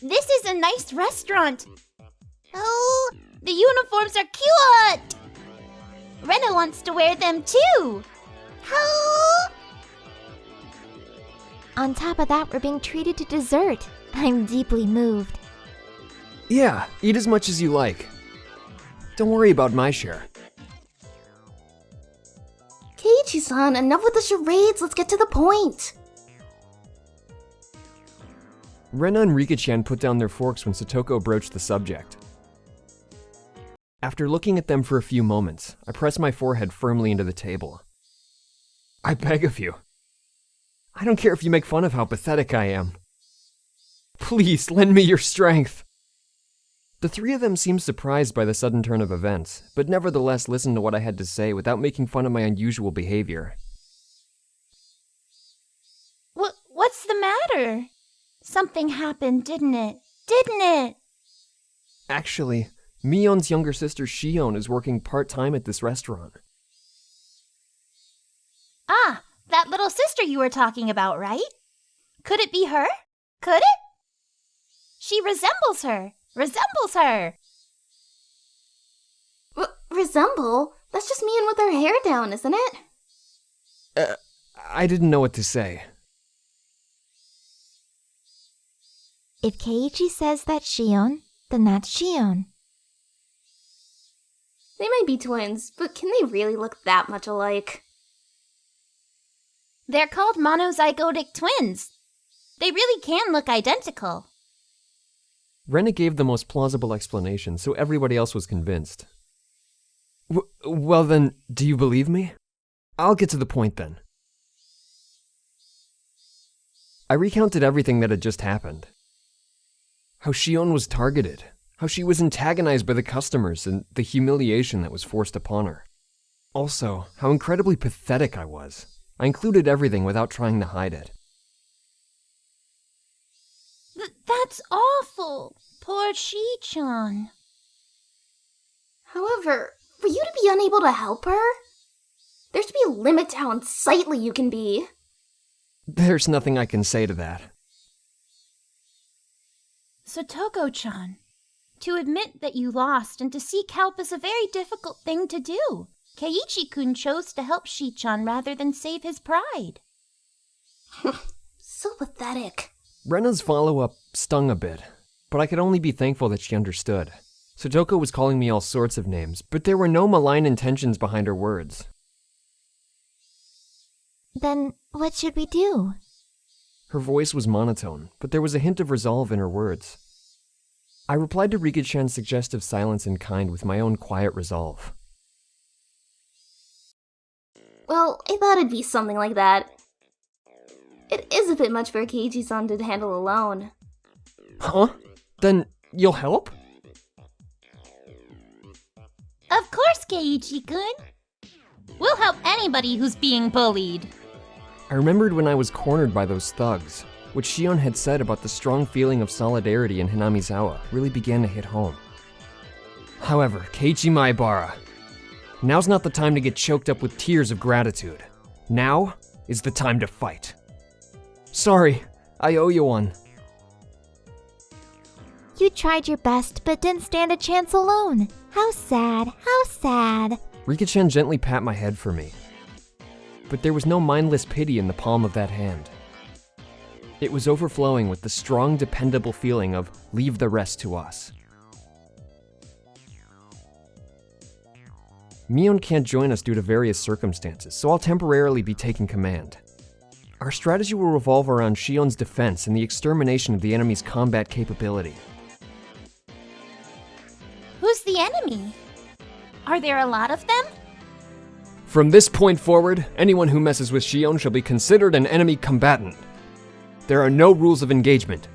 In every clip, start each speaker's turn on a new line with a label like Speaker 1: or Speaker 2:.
Speaker 1: This is a nice restaurant. Oh, the uniforms are cute! Rena wants to wear them too. Oh!
Speaker 2: On top of that, we're being treated to dessert. I'm deeply moved.
Speaker 3: Yeah, eat as much as you like. Don't worry about my share.
Speaker 4: Keiichi-san, enough with the charades, let's get to the point.
Speaker 3: Rena and Rika-chan put down their forks when Satoko broached the subject. After looking at them for a few moments, I pressed my forehead firmly into the table. I beg of you. I don't care if you make fun of how pathetic I am. Please, lend me your strength. The three of them seemed surprised by the sudden turn of events, but nevertheless listened to what I had to say without making fun of my unusual behavior.
Speaker 1: What's the matter? Something happened, didn't it? Didn't it?
Speaker 3: Actually, Mion's younger sister Shion is working part-time at this restaurant.
Speaker 1: Ah, that little sister you were talking about, right? Could it be her? Could it? She resembles her. Resembles her.
Speaker 4: Resemble? That's just Mion with her hair down, isn't it?
Speaker 3: I didn't know what to say.
Speaker 2: If Keiichi says that's Shion, then that's Shion.
Speaker 4: They might be twins, but can they really look that much alike?
Speaker 1: They're called monozygotic twins. They really can look identical.
Speaker 3: Rena gave the most plausible explanation, so everybody else was convinced. Well then, do you believe me? I'll get to the point then. I recounted everything that had just happened. How Shion was targeted, how she was antagonized by the customers, and the humiliation that was forced upon her. Also, how incredibly pathetic I was. I included everything without trying to hide it.
Speaker 1: That's awful. Poor Shi-chan.
Speaker 4: However, for you to be unable to help her, there should be a limit to how unsightly you can be.
Speaker 3: There's nothing I can say to that.
Speaker 1: Satoko-chan, to admit that you lost and to seek help is a very difficult thing to do. Keiichi-kun chose to help Shi-chan rather than save his pride.
Speaker 4: So pathetic.
Speaker 3: Rena's follow-up stung a bit, but I could only be thankful that she understood. Satoko was calling me all sorts of names, but there were no malign intentions behind her words.
Speaker 2: Then what should we do?
Speaker 3: Her voice was monotone, but there was a hint of resolve in her words. I replied to Rika-chan's suggestive silence in kind with my own quiet resolve.
Speaker 4: Well, I thought it'd be something like that. It is a bit much for Keiichi-san to handle alone.
Speaker 3: Huh? Then you'll help?
Speaker 1: Of course, Keiichi-kun. We'll help anybody who's being bullied.
Speaker 3: I remembered when I was cornered by those thugs. What Shion had said about the strong feeling of solidarity in Hinamizawa really began to hit home. However, Keiichi Maebara, now's not the time to get choked up with tears of gratitude. Now is the time to fight. Sorry, I owe you one.
Speaker 2: You tried your best, but didn't stand a chance alone. How sad, how sad.
Speaker 3: Rika-chan gently pat my head for me. But there was no mindless pity in the palm of that hand. It was overflowing with the strong, dependable feeling of leave the rest to us. Mion can't join us due to various circumstances, so I'll temporarily be taking command. Our strategy will revolve around Shion's defense and the extermination of the enemy's combat capability.
Speaker 1: Who's the enemy? Are there a lot of them?
Speaker 3: From this point forward, anyone who messes with Shion shall be considered an enemy combatant. There are no rules of engagement.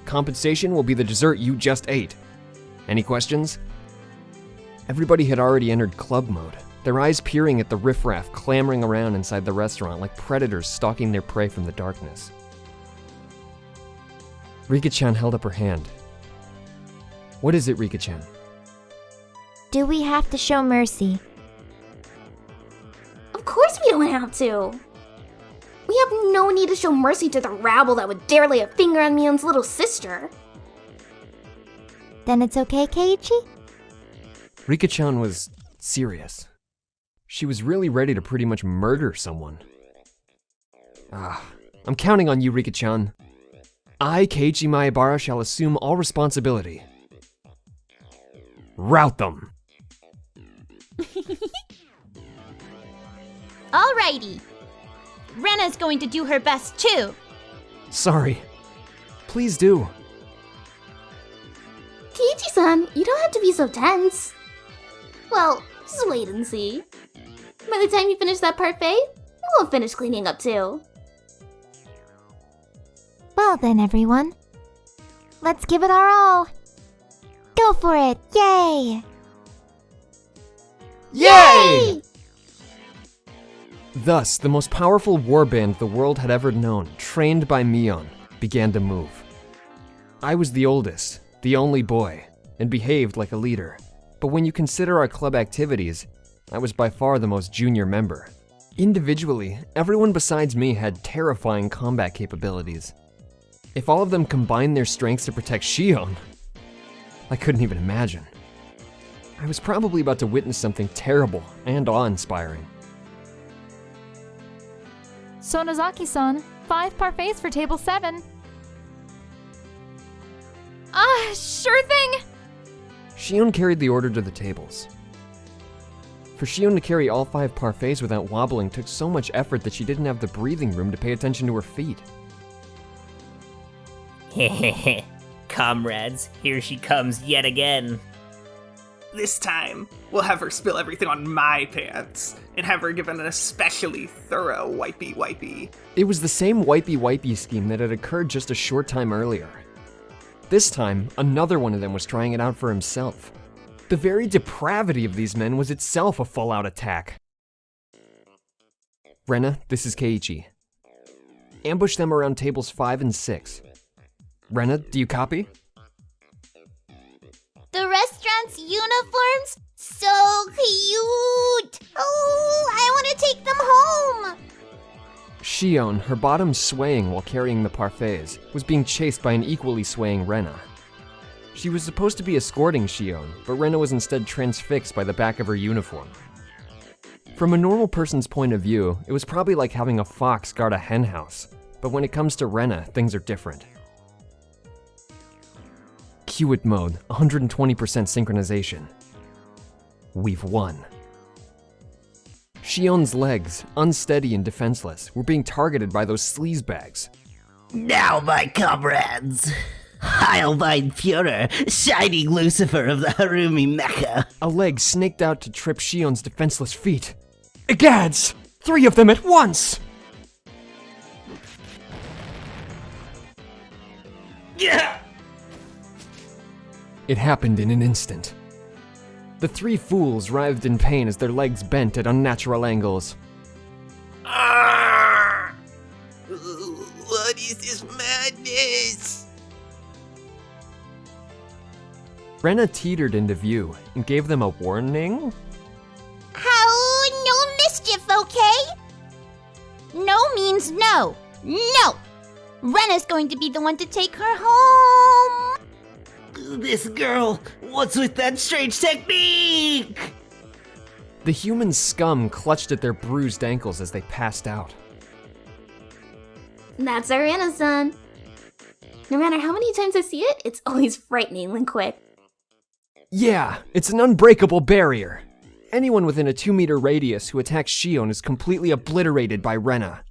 Speaker 3: Compensation will be the dessert you just ate. Any questions? Everybody had already entered club mode, their eyes peering at the riffraff clamoring around inside the restaurant like predators stalking their prey from the darkness. Rika-chan held up her hand. What is it, Rika-chan?
Speaker 2: Do we have to show mercy?
Speaker 4: Of course we don't have to. We have no need to show mercy to the rabble that would dare lay a finger on Mion's little sister.
Speaker 2: Then it's okay, Keiichi?
Speaker 3: Rika-chan was serious. She was really ready to pretty much murder someone. I'm counting on you, Rika-chan. I, Keiichi Maebara, shall assume all responsibility. Rout them!
Speaker 1: Alrighty. Rena's going to do her best too.
Speaker 3: Sorry. Please do.
Speaker 4: Keiichi-san, you don't have to be so tense. Well, just wait and see. By the time you finish that parfait, we'll finish cleaning up too.
Speaker 2: Well then, everyone. Let's give it our all. Go for it! Yay!
Speaker 3: Yay! Thus, the most powerful warband the world had ever known, trained by Mion, began to move. I was the oldest, the only boy, and behaved like a leader. But when you consider our club activities, I was by far the most junior member. Individually, everyone besides me had terrifying combat capabilities. If all of them combined their strengths to protect Shion, I couldn't even imagine. I was probably about to witness something terrible and awe-inspiring.
Speaker 5: Sonozaki-san, 5 parfaits for table 7. Sure thing!
Speaker 3: Shion carried the order to the tables. For Shion to carry all 5 parfaits without wobbling took so much effort that she didn't have the breathing room to pay attention to her feet.
Speaker 6: Hehehe. Comrades, here she comes yet again.
Speaker 7: This time, we'll have her spill everything on my pants, and have her given an especially thorough wipey-wipey.
Speaker 3: It was the same wipey-wipey scheme that had occurred just a short time earlier. This time, another one of them was trying it out for himself. The very depravity of these men was itself a full-out attack. Rena, this is Keiichi. Ambush them around tables 5 and 6. Rena, do you copy?
Speaker 1: The restaurant's uniforms? So cute! Oh, I want to take them home!
Speaker 3: Shion, her bottom swaying while carrying the parfaits, was being chased by an equally swaying Rena. She was supposed to be escorting Shion, but Rena was instead transfixed by the back of her uniform. From a normal person's point of view, it was probably like having a fox guard a hen house, but when it comes to Rena, things are different. Hewitt mode, 120% synchronization. We've won. Shion's legs, unsteady and defenseless, were being targeted by those sleazebags.
Speaker 6: Now, my comrades, I'll find Führer, shining Lucifer of the Harumi Mecca.
Speaker 3: A leg snaked out to trip Shion's defenseless feet. Egads! 3 of them at once!
Speaker 6: Yeah.
Speaker 3: It happened in an instant. The 3 fools writhed in pain as their legs bent at unnatural angles.
Speaker 6: What is this madness?
Speaker 3: Rena teetered into view and gave them a warning.
Speaker 1: No mischief, okay? No means no. No! Rena's going to be the one to take her home!
Speaker 6: This girl, what's with that strange technique?
Speaker 3: The human scum clutched at their bruised ankles as they passed out.
Speaker 4: That's our Rena-san. No matter how many times I see it, it's always frighteningly quick.
Speaker 3: Yeah, it's an unbreakable barrier. Anyone within a 2-meter radius who attacks Shion is completely obliterated by Rena.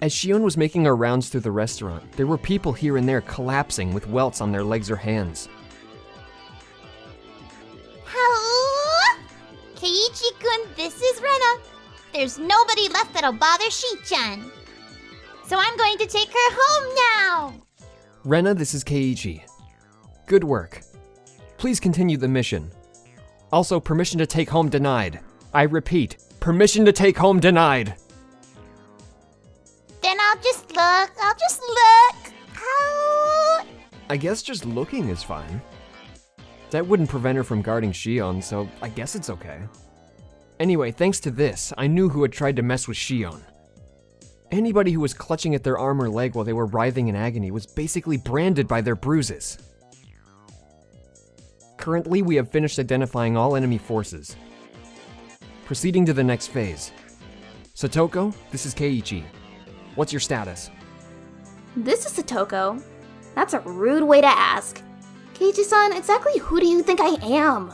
Speaker 3: As Shion was making her rounds through the restaurant, there were people here and there collapsing with welts on their legs or hands.
Speaker 1: Hello? Keiichi-kun, this is Rena. There's nobody left that'll bother Shi-chan. So I'm going to take her home now.
Speaker 3: Rena, this is Keiichi. Good work. Please continue the mission. Also, permission to take home denied. I repeat, permission to take home denied.
Speaker 1: Then I'll just look. Ow.
Speaker 3: I guess just looking is fine. That wouldn't prevent her from guarding Shion, so I guess it's okay. Anyway, thanks to this, I knew who had tried to mess with Shion. Anybody who was clutching at their arm or leg while they were writhing in agony was basically branded by their bruises. Currently, we have finished identifying all enemy forces. Proceeding to the next phase. Satoko, this is Keiichi. What's your status?
Speaker 4: This is Satoko. That's a rude way to ask. Keiichi-san, exactly who do you think I am?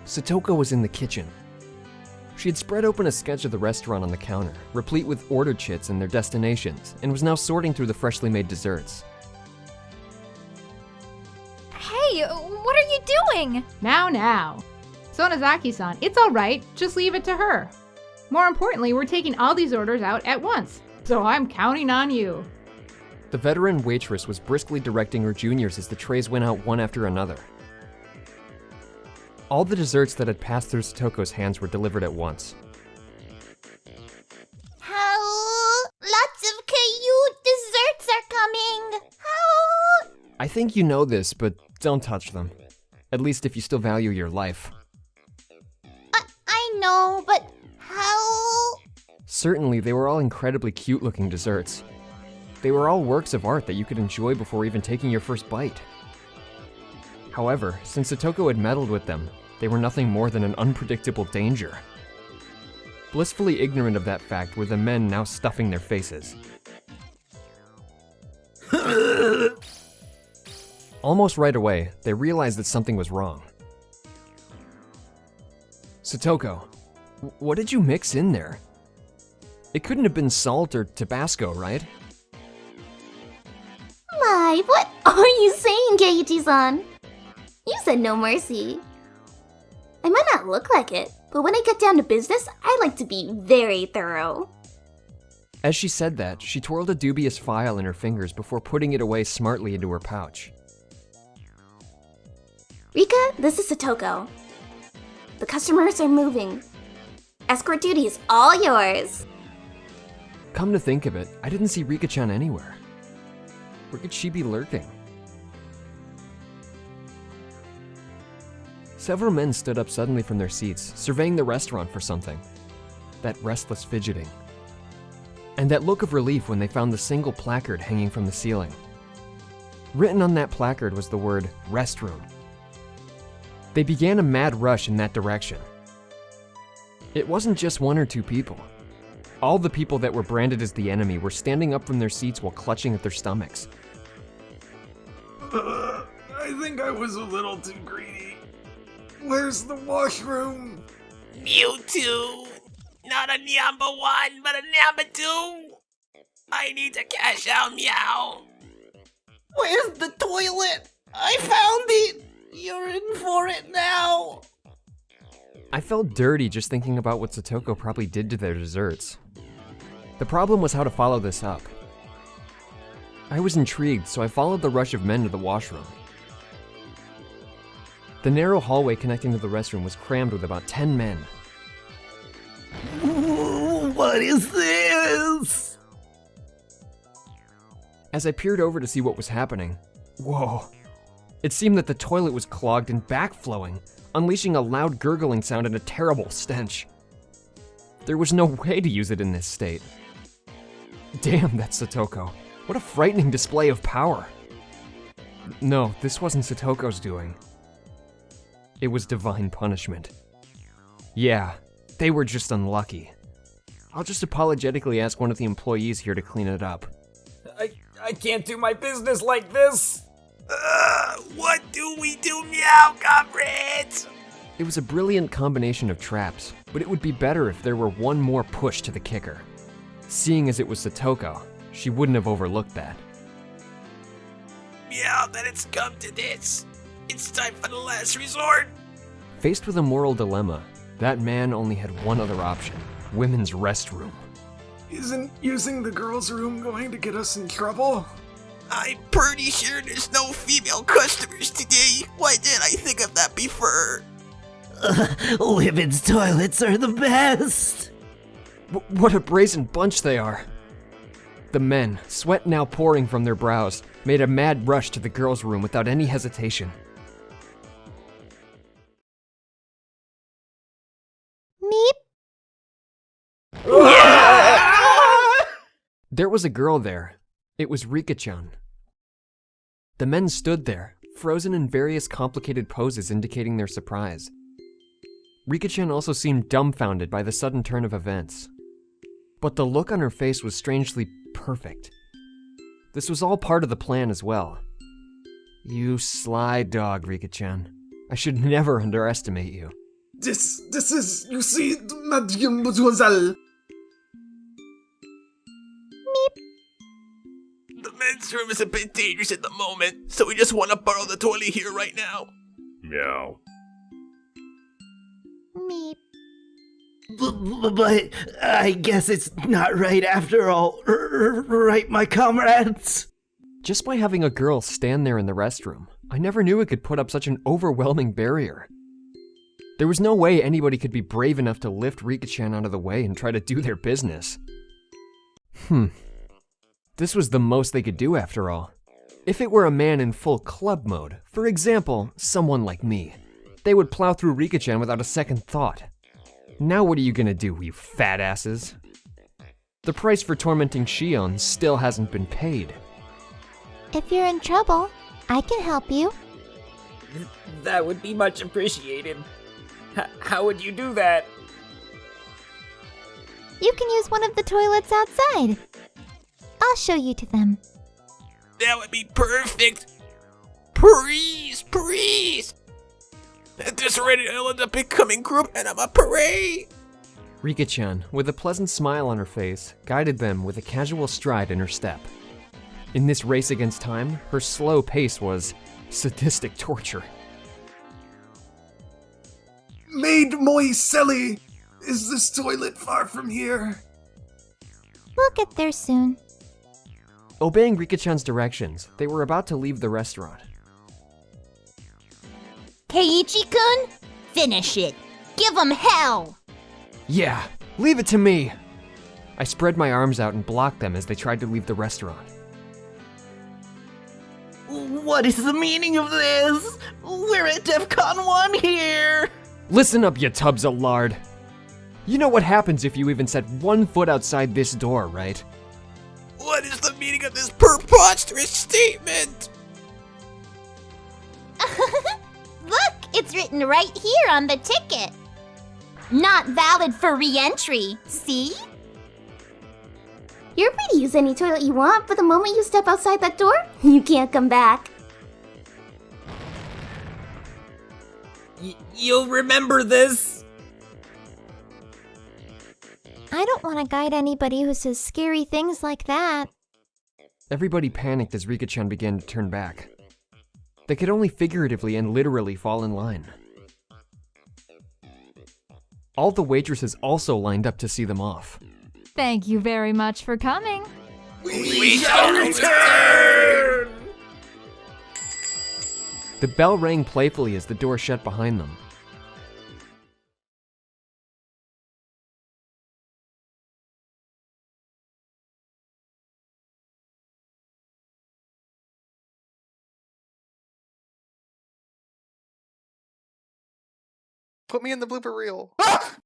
Speaker 3: Satoko was in the kitchen. She had spread open a sketch of the restaurant on the counter, replete with order chits and their destinations, and was now sorting through the freshly made desserts.
Speaker 5: Hey, what are you doing?
Speaker 8: Now. Sonozaki-san, it's alright, just leave it to her. More importantly, we're taking all these orders out at once, so I'm counting on you.
Speaker 3: The veteran waitress was briskly directing her juniors as the trays went out one after another. All the desserts that had passed through Satoko's hands were delivered at once.
Speaker 1: How? Lots of cute desserts are coming. How?
Speaker 3: I think you know this, but don't touch them. At least if you still value your life.
Speaker 1: I know, but how?
Speaker 3: Certainly, they were all incredibly cute-looking desserts. They were all works of art that you could enjoy before even taking your first bite. However, since Satoko had meddled with them, they were nothing more than an unpredictable danger. Blissfully ignorant of that fact were the men now stuffing their faces. Almost right away, they realized that something was wrong. Satoko, what did you mix in there? It couldn't have been salt or Tabasco, right?
Speaker 4: My, what are you saying, Keiichi-san? You said no mercy. I might not look like it, but when I get down to business, I like to be very thorough.
Speaker 3: As she said that, she twirled a dubious file in her fingers before putting it away smartly into her pouch.
Speaker 4: Rika, this is Satoko. The customers are moving. Escort duty is all yours.
Speaker 3: Come to think of it, I didn't see Rika-chan anywhere. Where could she be lurking? Several men stood up suddenly from their seats, surveying the restaurant for something. That restless fidgeting. And that look of relief when they found the single placard hanging from the ceiling. Written on that placard was the word, restroom. They began a mad rush in that direction. It wasn't just one or two people. All the people that were branded as the enemy were standing up from their seats while clutching at their stomachs.
Speaker 7: I think I was a little too greedy. Where's the washroom?
Speaker 6: Mewtwo! Not a number one, but a number two! I need to cash out, meow! Where's the toilet? I found it! You're in for it now!
Speaker 3: I felt dirty just thinking about what Satoko probably did to their desserts. The problem was how to follow this up. I was intrigued, so I followed the rush of men to the washroom. The narrow hallway connecting to the restroom was crammed with about 10 men.
Speaker 6: Ooh, what is this?
Speaker 3: As I peered over to see what was happening, whoa. It seemed that the toilet was clogged and backflowing, unleashing a loud gurgling sound and a terrible stench. There was no way to use it in this state. Damn, that's Satoko. What a frightening display of power. No, this wasn't Satoko's doing. It was divine punishment. Yeah, they were just unlucky. I'll just apologetically ask one of the employees here to clean it up.
Speaker 9: I can't do my business like this!
Speaker 6: What do we do now, comrades?
Speaker 3: It was a brilliant combination of traps, but it would be better if there were one more push to the kicker. Seeing as it was Satoko, she wouldn't have overlooked that.
Speaker 6: Meow, that it's come to this. It's time for the last resort.
Speaker 3: Faced with a moral dilemma, that man only had one other option: women's restroom.
Speaker 7: Isn't using the girls' room going to get us in trouble?
Speaker 6: I'm pretty sure there's no female customers today. Why didn't I think of that before? Women's toilets are the best.
Speaker 3: What a brazen bunch they are. The men, sweat now pouring from their brows, made a mad rush to the girls' room without any hesitation. There was a girl there. It was Rika-chan. The men stood there, frozen in various complicated poses indicating their surprise. Rika-chan also seemed dumbfounded by the sudden turn of events. But the look on her face was strangely perfect. This was all part of the plan as well. You sly dog, Rika-chan. I should never underestimate you.
Speaker 9: This is, you see, mademoiselle.
Speaker 6: The men's room is a bit dangerous at the moment, so we just want to borrow the toilet here right now.
Speaker 9: Meow.
Speaker 2: Meep.
Speaker 10: But I guess it's not right after all, right, my comrades?
Speaker 3: Just by having a girl stand there in the restroom, I never knew it could put up such an overwhelming barrier. There was no way anybody could be brave enough to lift Rika-chan out of the way and try to do their business. This was the most they could do after all. If it were a man in full club mode, for example, someone like me, they would plow through Rika-chan without a second thought. Now what are you gonna do, you fat asses? The price for tormenting Shion still hasn't been paid.
Speaker 2: If you're in trouble, I can help you.
Speaker 9: That would be much appreciated. How would you do that?
Speaker 2: You can use one of the toilets outside. I'll show you to them.
Speaker 6: That would be perfect. Please. At this rate, I'll end up becoming group and I'm a parade.
Speaker 3: Rika-chan, with a pleasant smile on her face, guided them with a casual stride in her step. In this race against time, her slow pace was sadistic torture.
Speaker 9: Mademoiselle, is this toilet far from here?
Speaker 2: We'll get there soon.
Speaker 3: Obeying Rika-chan's directions, they were about to leave the restaurant.
Speaker 1: Keiichi-kun, finish it. Give 'em hell.
Speaker 3: Yeah, leave it to me. I spread my arms out and blocked them as they tried to leave the restaurant.
Speaker 10: What is the meaning of this? We're at DEFCON 1 here!
Speaker 3: Listen up, you tubs of lard. You know what happens if you even set one foot outside this door, right?
Speaker 6: What is the meaning of this preposterous statement?
Speaker 1: Look, it's written right here on the ticket. Not valid for re-entry, see?
Speaker 4: You're free to use any toilet you want, but the moment you step outside that door, you can't come back.
Speaker 9: You'll remember this?
Speaker 2: I don't want to guide anybody who says scary things like that.
Speaker 3: Everybody panicked as Rika-chan began to turn back. They could only figuratively and literally fall in line. All the waitresses also lined up to see them off.
Speaker 5: Thank you very much for coming.
Speaker 9: We shall return!
Speaker 3: The bell rang playfully as the door shut behind them.
Speaker 11: Put me in the blooper reel.